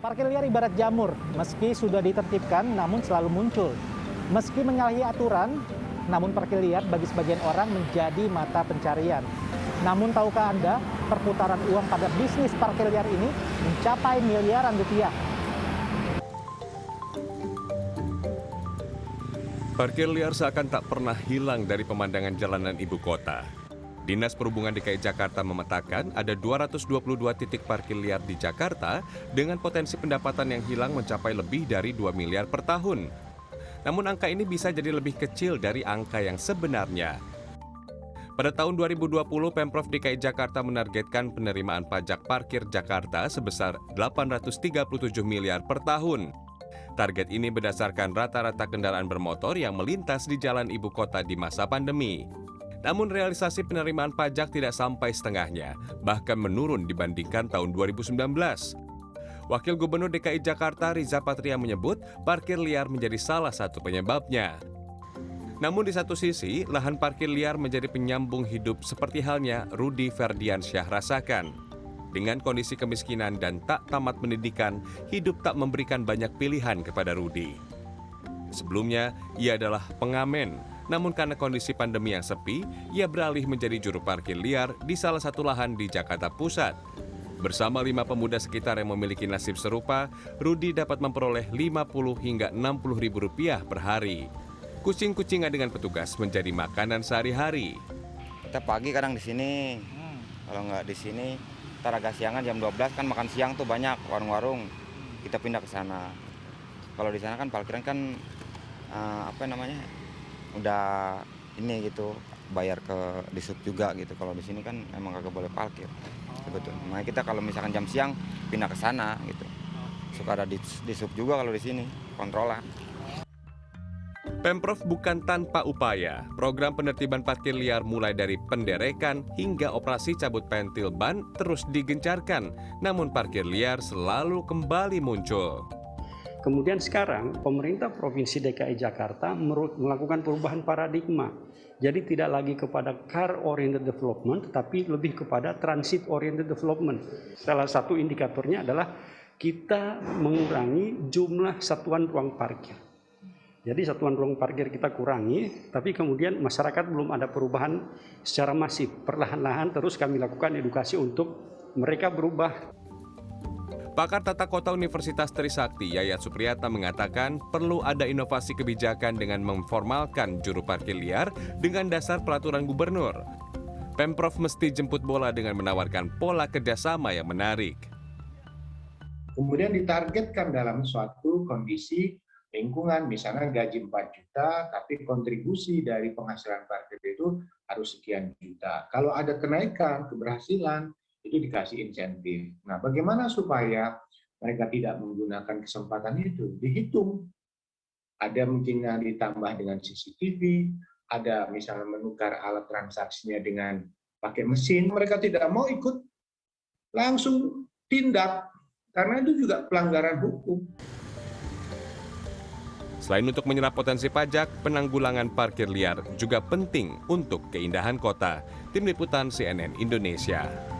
Parkir liar ibarat jamur, meski sudah ditertibkan namun selalu muncul. Meski menyalahi aturan, namun parkir liar bagi sebagian orang menjadi mata pencarian. Namun tahukah Anda, perputaran uang pada bisnis parkir liar ini mencapai miliaran rupiah. Parkir liar seakan tak pernah hilang dari pemandangan jalanan ibu kota. Dinas Perhubungan DKI Jakarta memetakan ada 222 titik parkir liar di Jakarta dengan potensi pendapatan yang hilang mencapai lebih dari 2 miliar per tahun. Namun angka ini bisa jadi lebih kecil dari angka yang sebenarnya. Pada tahun 2020, Pemprov DKI Jakarta menargetkan penerimaan pajak parkir Jakarta sebesar 837 miliar per tahun. Target ini berdasarkan rata-rata kendaraan bermotor yang melintas di jalan ibu kota di masa pandemi. Namun realisasi penerimaan pajak tidak sampai setengahnya, bahkan menurun dibandingkan tahun 2019. Wakil Gubernur DKI Jakarta Riza Patria menyebut parkir liar menjadi salah satu penyebabnya. Namun di satu sisi, lahan parkir liar menjadi penyambung hidup seperti halnya Rudi Ferdiansyah rasakan. Dengan kondisi kemiskinan dan tak tamat pendidikan, hidup tak memberikan banyak pilihan kepada Rudi. Sebelumnya, ia adalah pengamen. Namun karena kondisi pandemi yang sepi, ia beralih menjadi juru parkir liar di salah satu lahan di Jakarta Pusat. Bersama 5 pemuda sekitar yang memiliki nasib serupa, Rudi dapat memperoleh 50 hingga 60 ribu rupiah per hari. Kucing-kucingan dengan petugas menjadi makanan sehari-hari. Kita pagi kadang di sini, kalau nggak di sini, ntar agak siangan jam 12 kan makan siang tuh banyak warung-warung, kita pindah ke sana. Kalau di sana kan parkiran kan udah ini gitu, bayar ke disub juga gitu. Kalau di sini kan emang kagak boleh parkir sebetulnya. Makanya kita kalau misalkan jam siang pindah ke sana gitu. Suka ada disub juga kalau di sini, kontrolan. Pemprov bukan tanpa upaya. Program penertiban parkir liar mulai dari penderekan hingga operasi cabut pentil ban terus digencarkan. Namun parkir liar selalu kembali muncul. Kemudian sekarang pemerintah Provinsi DKI Jakarta melakukan perubahan paradigma. Jadi tidak lagi kepada car-oriented development, tetapi lebih kepada transit-oriented development. Salah satu indikatornya adalah kita mengurangi jumlah satuan ruang parkir. Jadi satuan ruang parkir kita kurangi, tapi kemudian masyarakat belum ada perubahan secara masif. Perlahan-lahan terus kami lakukan edukasi untuk mereka berubah. Pakar Tata Kota Universitas Trisakti, Yayat Supriyatna mengatakan perlu ada inovasi kebijakan dengan memformalkan juru parkir liar dengan dasar peraturan gubernur. Pemprov mesti jemput bola dengan menawarkan pola kerjasama yang menarik. Kemudian ditargetkan dalam suatu kondisi lingkungan, misalnya gaji 4 juta, tapi kontribusi dari penghasilan parkir itu harus sekian juta. Kalau ada kenaikan keberhasilan, itu dikasih insentif. Nah, bagaimana supaya mereka tidak menggunakan kesempatan itu? Dihitung. Ada mungkinnya ditambah dengan CCTV, ada misalnya menukar alat transaksinya dengan pakai mesin. Mereka tidak mau ikut, langsung tindak. Karena itu juga pelanggaran hukum. Selain untuk menyerap potensi pajak, penanggulangan parkir liar juga penting untuk keindahan kota. Tim Liputan CNN Indonesia.